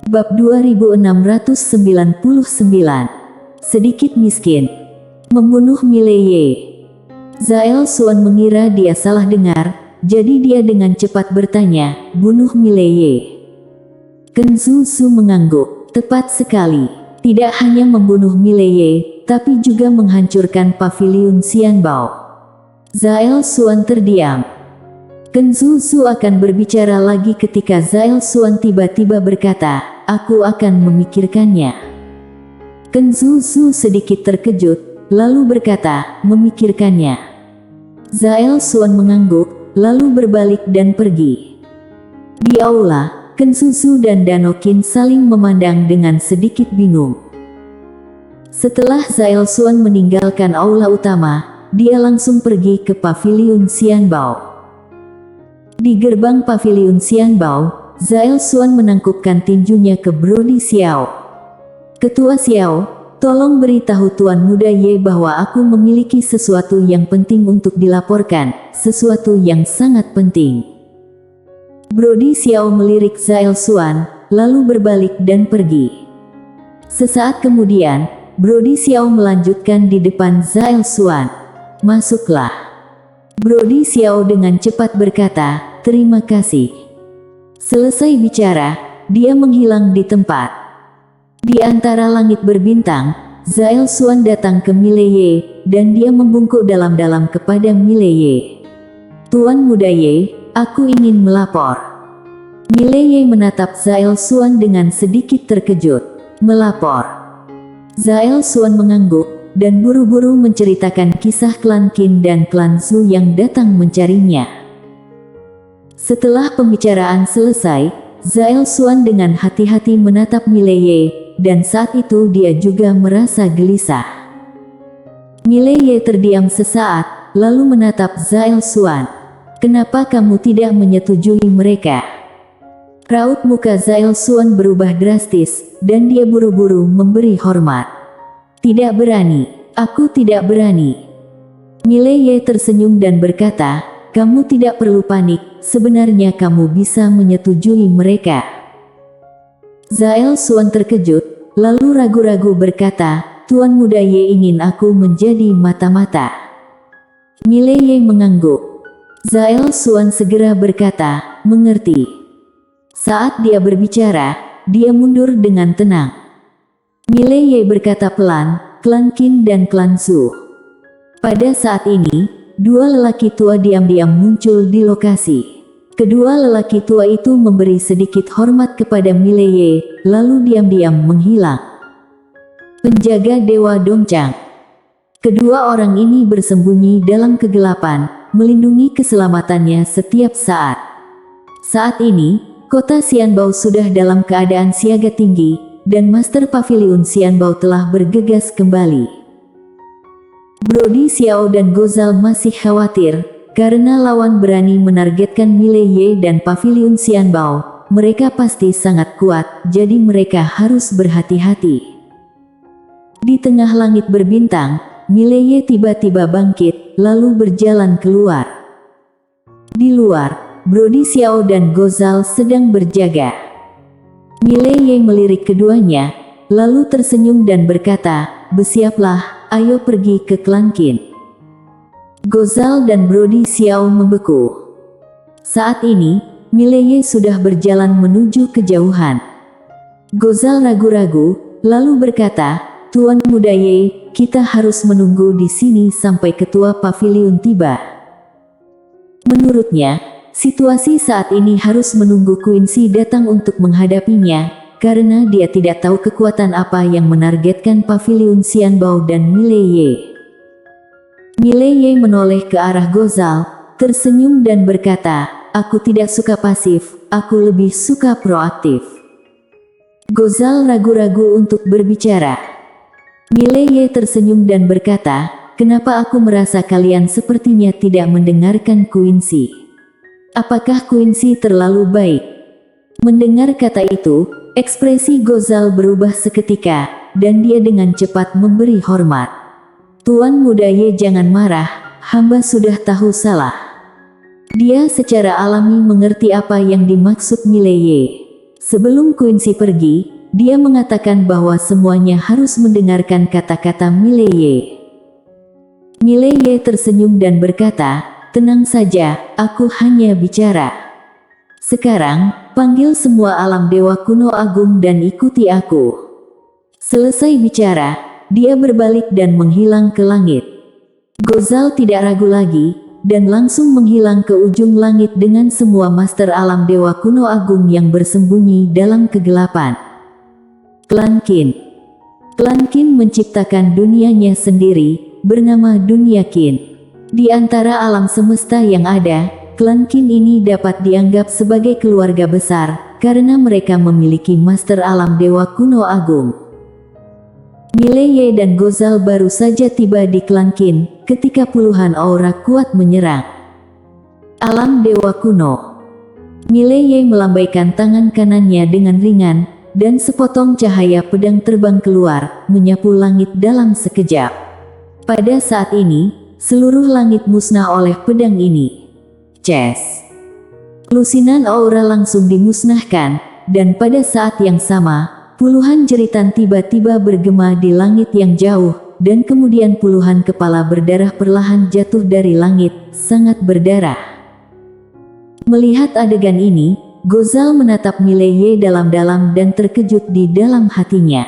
Bab 2699. Sedikit miskin. Membunuh Mileye. Zael Xuan mengira dia salah dengar, jadi dia dengan cepat bertanya, bunuh Mileye. Ken Zuzu mengangguk, tepat sekali. Tidak hanya membunuh Mileye, tapi juga menghancurkan paviliun Xianbao. Zael Xuan terdiam. Ken Zuzu akan berbicara lagi ketika Zael Xuan tiba-tiba berkata, aku akan memikirkannya. Ken Zuzu sedikit terkejut, lalu berkata, memikirkannya. Zael Xuan mengangguk, lalu berbalik dan pergi. Di aula, Ken Zuzu dan Danokin saling memandang dengan sedikit bingung. Setelah Zael Xuan meninggalkan aula utama, dia langsung pergi ke paviliun Xianbao. Di gerbang paviliun Xianbao, Zael Xuan menangkupkan tinjunya ke Brody Xiao. Ketua Xiao, tolong beritahu Tuan Muda Ye bahwa aku memiliki sesuatu yang penting untuk dilaporkan, sesuatu yang sangat penting. Brody Xiao melirik Zael Xuan, lalu berbalik dan pergi. Sesaat kemudian, Brody Xiao melanjutkan di depan Zael Xuan. Masuklah. Brody Xiao dengan cepat berkata, terima kasih. Selesai bicara, dia menghilang di tempat. Di antara langit berbintang, Zael Xuan datang ke Mileye, dan dia membungkuk dalam-dalam kepada Mileye. Tuan Muda Ye, aku ingin melapor. Mileye menatap Zael Xuan dengan sedikit terkejut. Melapor. Zael Xuan mengangguk, dan buru-buru menceritakan kisah klan Qin dan klan Zhu yang datang mencarinya. Setelah pembicaraan selesai, Zael Xuan dengan hati-hati menatap Mileye, dan saat itu dia juga merasa gelisah. Mileye terdiam sesaat, lalu menatap Zael Xuan. Kenapa kamu tidak menyetujui mereka? Raut muka Zael Xuan berubah drastis, dan dia buru-buru memberi hormat. Tidak berani, aku tidak berani. Mileye tersenyum dan berkata, kamu tidak perlu panik, sebenarnya kamu bisa menyetujui mereka. Zael Xuan terkejut, lalu ragu-ragu berkata, Tuan Muda Ye ingin aku menjadi mata-mata. Mileye mengangguk. Zael Xuan segera berkata, mengerti. Saat dia berbicara, dia mundur dengan tenang. Mileye berkata pelan, klan Qin dan klan Zhu. Pada saat ini, dua lelaki tua diam-diam muncul di lokasi. Kedua lelaki tua itu memberi sedikit hormat kepada Mileye, lalu diam-diam menghilang. Penjaga Dewa Dongchang. Kedua orang ini bersembunyi dalam kegelapan, melindungi keselamatannya setiap saat. Saat ini, kota Xianbao sudah dalam keadaan siaga tinggi, dan Master Paviliun Xianbao telah bergegas kembali. Brody Xiao dan Gozal masih khawatir, karena lawan berani menargetkan Mileye dan Paviliun Xianbao. Mereka pasti sangat kuat, jadi mereka harus berhati-hati. Di tengah langit berbintang, Mileye tiba-tiba bangkit, lalu berjalan keluar. Di luar, Brody Xiao dan Gozal sedang berjaga. Mileye melirik keduanya, lalu tersenyum dan berkata, bersiaplah, ayo pergi ke klan Qin. Gozal dan Brody Xiao membeku. Saat ini, Mileye sudah berjalan menuju kejauhan. Gozal ragu-ragu, lalu berkata, Tuan Muda Ye, kita harus menunggu di sini sampai ketua paviliun tiba. Menurutnya, situasi saat ini harus menunggu Quincy datang untuk menghadapinya, karena dia tidak tahu kekuatan apa yang menargetkan paviliun Xianbao dan Mileye. Mileye menoleh ke arah Gozal, tersenyum dan berkata, aku tidak suka pasif, aku lebih suka proaktif. Gozal ragu-ragu untuk berbicara. Mileye tersenyum dan berkata, kenapa aku merasa kalian sepertinya tidak mendengarkan Quincy? Apakah Quincy terlalu baik? Mendengar kata itu, ekspresi Gozal berubah seketika, dan dia dengan cepat memberi hormat. Tuan Muda Ye jangan marah, hamba sudah tahu salah. Dia secara alami mengerti apa yang dimaksud Mileye. Sebelum Quincy pergi, dia mengatakan bahwa semuanya harus mendengarkan kata-kata Mileye. Mileye tersenyum dan berkata, "Tenang saja, aku hanya bicara. Sekarang, panggil semua alam dewa kuno agung dan ikuti aku." Selesai bicara, dia berbalik dan menghilang ke langit. Gozal tidak ragu lagi, dan langsung menghilang ke ujung langit dengan semua master alam dewa kuno agung yang bersembunyi dalam kegelapan. Klan Qin. Klan Qin menciptakan dunianya sendiri, bernama Dunia Qin. Di antara alam semesta yang ada, klan Qin ini dapat dianggap sebagai keluarga besar, karena mereka memiliki master alam dewa kuno agung. Mileye dan Gozal baru saja tiba di klan Qin, ketika puluhan aura kuat menyerang. Alam dewa kuno. Mileye melambaikan tangan kanannya dengan ringan, dan sepotong cahaya pedang terbang keluar, menyapu langit dalam sekejap. Pada saat ini, seluruh langit musnah oleh pedang ini. Ces. Lusinan aura langsung dimusnahkan, dan pada saat yang sama, puluhan jeritan tiba-tiba bergema di langit yang jauh, dan kemudian puluhan kepala berdarah perlahan jatuh dari langit, sangat berdarah. Melihat adegan ini, Gozal menatap Mileye dalam-dalam dan terkejut di dalam hatinya.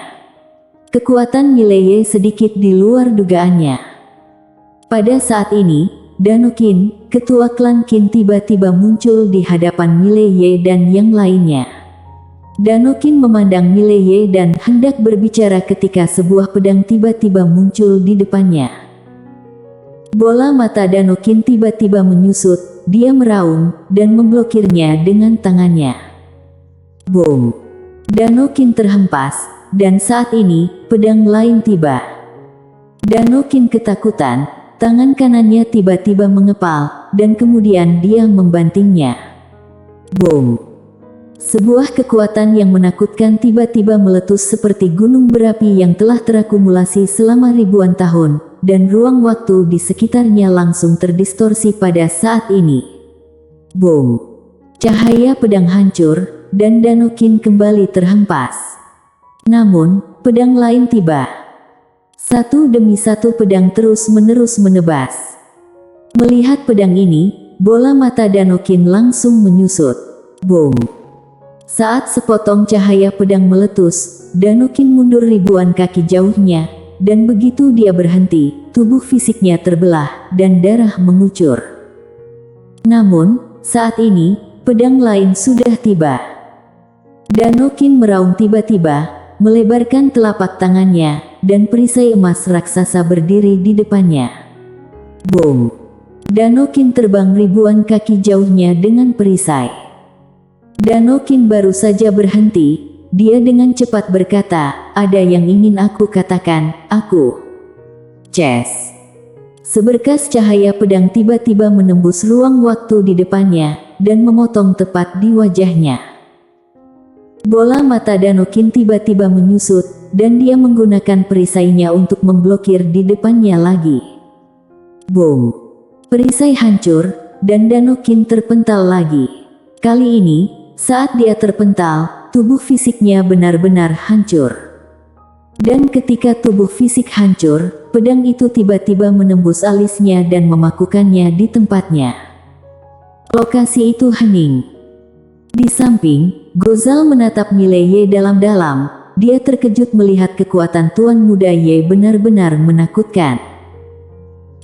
Kekuatan Mileye sedikit di luar dugaannya. Pada saat ini, Dano Qin, ketua klan Qin tiba-tiba muncul di hadapan Mileye dan yang lainnya. Dano Qin memandang Mileye dan hendak berbicara ketika sebuah pedang tiba-tiba muncul di depannya. Bola mata Dano Qin tiba-tiba menyusut, dia meraung, dan memblokirnya dengan tangannya. Boom! Dano Qin terhempas, dan saat ini, pedang lain tiba. Dano Qin ketakutan, tangan kanannya tiba-tiba mengepal, dan kemudian dia membantingnya. Boom! Sebuah kekuatan yang menakutkan tiba-tiba meletus seperti gunung berapi yang telah terakumulasi selama ribuan tahun, dan ruang waktu di sekitarnya langsung terdistorsi pada saat ini. Boom! Cahaya pedang hancur, dan Dano Qin kembali terhempas. Namun, pedang lain tiba. Satu demi satu pedang terus-menerus menebas. Melihat pedang ini, bola mata Dano Qin langsung menyusut. Boom! Saat sepotong cahaya pedang meletus, Dano Qin mundur ribuan kaki jauhnya, dan begitu dia berhenti, tubuh fisiknya terbelah, dan darah mengucur. Namun, saat ini, pedang lain sudah tiba. Dano Qin meraung tiba-tiba, melebarkan telapak tangannya, dan perisai emas raksasa berdiri di depannya. Boom! Dano Qin terbang ribuan kaki jauhnya dengan perisai. Dano Qin baru saja berhenti, dia dengan cepat berkata, "Ada yang ingin aku katakan, aku." Ces. Seberkas cahaya pedang tiba-tiba menembus ruang waktu di depannya, dan memotong tepat di wajahnya. Bola mata Dano Qin tiba-tiba menyusut, dan dia menggunakan perisainya untuk memblokir di depannya lagi. Boom! Perisai hancur, dan Dano Qin terpental lagi. Kali ini, saat dia terpental, tubuh fisiknya benar-benar hancur. Dan ketika tubuh fisik hancur, pedang itu tiba-tiba menembus alisnya dan memakukannya di tempatnya. Lokasi itu hening. Di samping, Gozal menatap Mileye dalam-dalam, dia terkejut melihat kekuatan Tuan Muda Ye benar-benar menakutkan.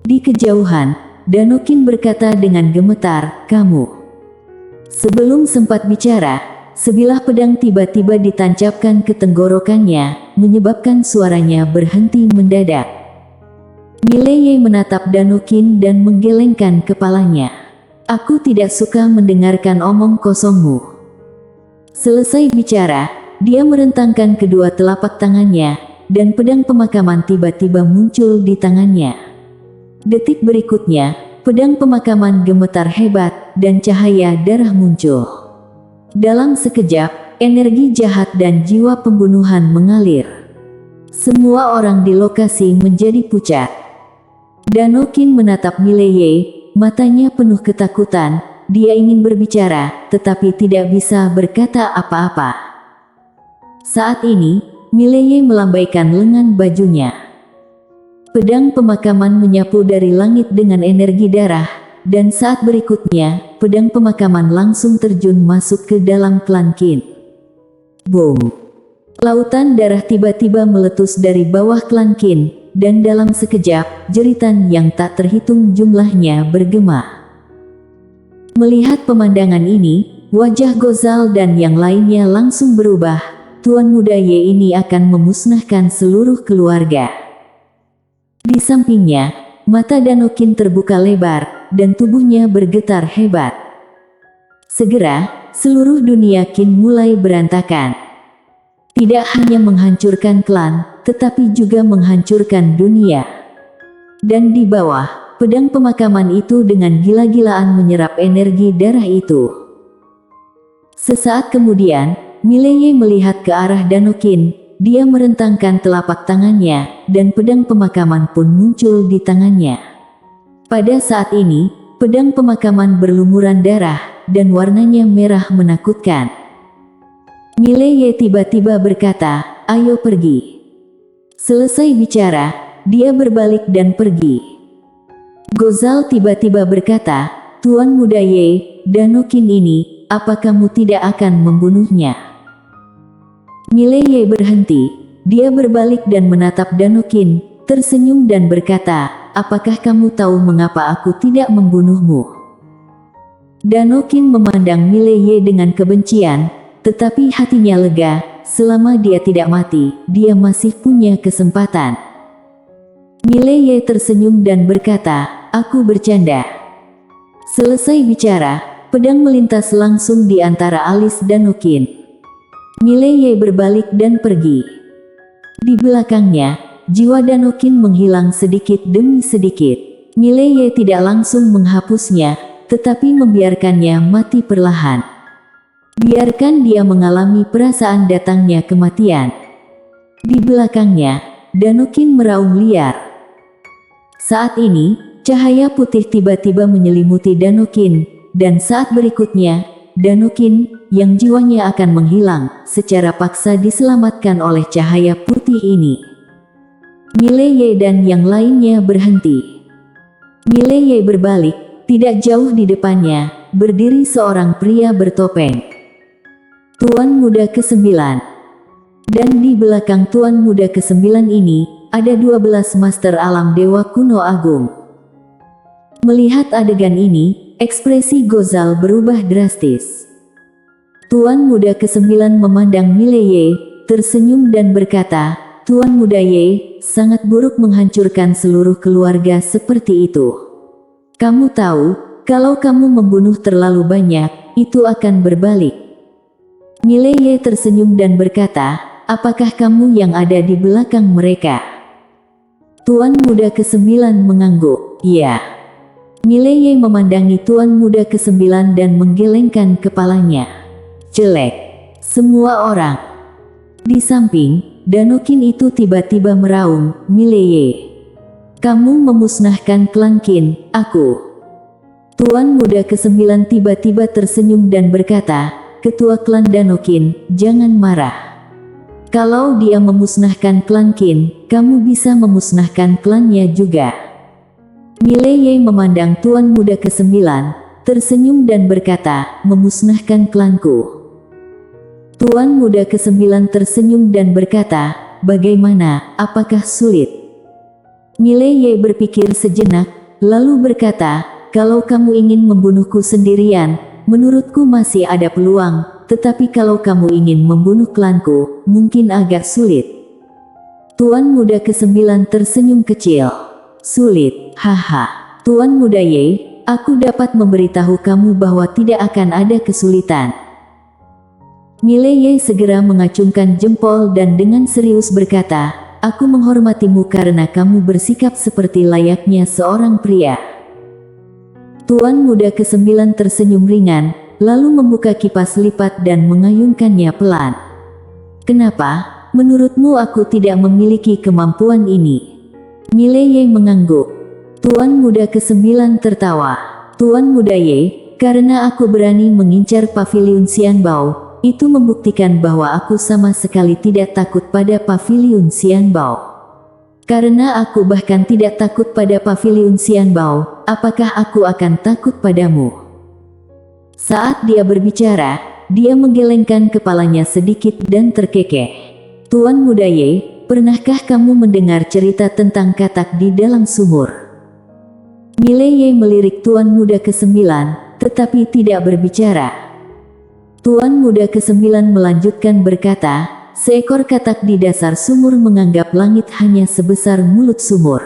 Di kejauhan, Dano Qin berkata dengan gemetar, "Kamu." Sebelum sempat bicara, sebilah pedang tiba-tiba ditancapkan ke tenggorokannya, menyebabkan suaranya berhenti mendadak. Mileye menatap Dano Qin dan menggelengkan kepalanya. "Aku tidak suka mendengarkan omong kosongmu." Selesai bicara, dia merentangkan kedua telapak tangannya, dan pedang pemakaman tiba-tiba muncul di tangannya. Detik berikutnya, pedang pemakaman gemetar hebat, dan cahaya darah muncul. Dalam sekejap, energi jahat dan jiwa pembunuhan mengalir. Semua orang di lokasi menjadi pucat. Dano Qin menatap Mileye, matanya penuh ketakutan, dia ingin berbicara, tetapi tidak bisa berkata apa-apa. Saat ini, Mileye melambaikan lengan bajunya. Pedang pemakaman menyapu dari langit dengan energi darah, dan saat berikutnya, pedang pemakaman langsung terjun masuk ke dalam klan Qin. Boom! Lautan darah tiba-tiba meletus dari bawah klan Qin, dan dalam sekejap, jeritan yang tak terhitung jumlahnya bergema. Melihat pemandangan ini, wajah Gozal dan yang lainnya langsung berubah. Tuan muda Ye ini akan memusnahkan seluruh keluarga. Di sampingnya, mata Danokin terbuka lebar, dan tubuhnya bergetar hebat. Segera, seluruh dunia Qin mulai berantakan. Tidak hanya menghancurkan klan, tetapi juga menghancurkan dunia. Dan di bawah, pedang pemakaman itu dengan gila-gilaan menyerap energi darah itu. Sesaat kemudian, Mileye melihat ke arah Danokin. Dia merentangkan telapak tangannya, dan pedang pemakaman pun muncul di tangannya. Pada saat ini, pedang pemakaman berlumuran darah, dan warnanya merah menakutkan. Mileye tiba-tiba berkata, "Ayo pergi." Selesai bicara, dia berbalik dan pergi. Gozal tiba-tiba berkata, "Tuan muda Ye, Danokin ini, apa kamu tidak akan membunuhnya?" Mileye berhenti. Dia berbalik dan menatap Danokin, tersenyum dan berkata, "Apakah kamu tahu mengapa aku tidak membunuhmu?" Danokin memandang Mileye dengan kebencian, tetapi hatinya lega. Selama dia tidak mati, dia masih punya kesempatan. Mileye tersenyum dan berkata, "Aku bercanda." Selesai bicara, pedang melintas langsung di antara alis Danokin. Mileye berbalik dan pergi. Di belakangnya, jiwa Danokin menghilang sedikit demi sedikit. Mileye tidak langsung menghapusnya, tetapi membiarkannya mati perlahan. Biarkan dia mengalami perasaan datangnya kematian. Di belakangnya, Danokin meraung liar. Saat ini, cahaya putih tiba-tiba menyelimuti Danokin, dan saat berikutnya, Danokin, yang jiwanya akan menghilang, secara paksa diselamatkan oleh cahaya putih ini. Mileye dan yang lainnya berhenti. Mileye berbalik, tidak jauh di depannya, berdiri seorang pria bertopeng. Tuan muda ke-9. Dan di belakang Tuan muda ke-9 ini, ada 12 master alam dewa kuno agung. Melihat adegan ini, ekspresi Gozal berubah drastis. Tuan muda ke-9 memandang Mileye, tersenyum dan berkata, "Tuan muda Ye, sangat buruk menghancurkan seluruh keluarga seperti itu. Kamu tahu, kalau kamu membunuh terlalu banyak, itu akan berbalik." Mileye tersenyum dan berkata, "Apakah kamu yang ada di belakang mereka?" Tuan muda ke-9 mengangguk, "Iya." Mileye memandangi Tuan muda ke-9 dan menggelengkan kepalanya. "Jelek. Semua orang." Di samping, Danokin itu tiba-tiba meraung, "Mileye, kamu memusnahkan klan Qin, aku." Tuan muda ke-9 tiba-tiba tersenyum dan berkata, "Ketua klan Danokin, jangan marah. Kalau dia memusnahkan klan Qin, kamu bisa memusnahkan klannya juga." Mileye memandang Tuan muda ke-9, tersenyum dan berkata, "Memusnahkan klanku." Tuan muda ke-9 tersenyum dan berkata, "Bagaimana, apakah sulit?" Mileye berpikir sejenak, lalu berkata, "Kalau kamu ingin membunuhku sendirian, menurutku masih ada peluang, tetapi kalau kamu ingin membunuh klanku, mungkin agak sulit." Tuan muda ke-9 tersenyum kecil. "Sulit, haha. Tuan muda Ye, aku dapat memberitahu kamu bahwa tidak akan ada kesulitan." Mileye segera mengacungkan jempol dan dengan serius berkata, "Aku menghormatimu karena kamu bersikap seperti layaknya seorang pria." Tuan muda ke-9 tersenyum ringan, lalu membuka kipas lipat dan mengayunkannya pelan. "Kenapa, menurutmu aku tidak memiliki kemampuan ini?" Mileye mengangguk. Tuan muda ke-9 tertawa. "Tuan muda Ye, karena aku berani mengincar paviliun Xianbao, itu membuktikan bahwa aku sama sekali tidak takut pada paviliun Xianbao. Karena aku bahkan tidak takut pada paviliun Xianbao, apakah aku akan takut padamu?" Saat dia berbicara, dia menggelengkan kepalanya sedikit dan terkekeh. "Tuan Muda Ye, pernahkah kamu mendengar cerita tentang katak di dalam sumur?" Mileye melirik Tuan Muda ke-9, tetapi tidak berbicara. Tuan Muda ke-9 melanjutkan berkata, "Seekor katak di dasar sumur menganggap langit hanya sebesar mulut sumur.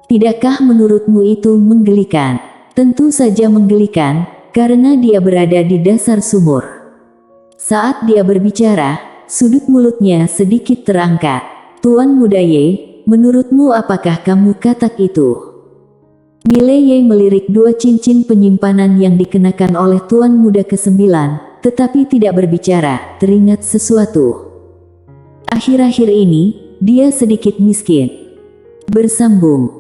Tidakkah menurutmu itu menggelikan?" "Tentu saja menggelikan, karena dia berada di dasar sumur." Saat dia berbicara, sudut mulutnya sedikit terangkat. "Tuan Muda Ye, menurutmu apakah kamu katak itu?" Mileye melirik 2 cincin penyimpanan yang dikenakan oleh Tuan Muda ke-9, tetapi tidak berbicara, teringat sesuatu. Akhir-akhir ini, dia sedikit miskin. Bersambung.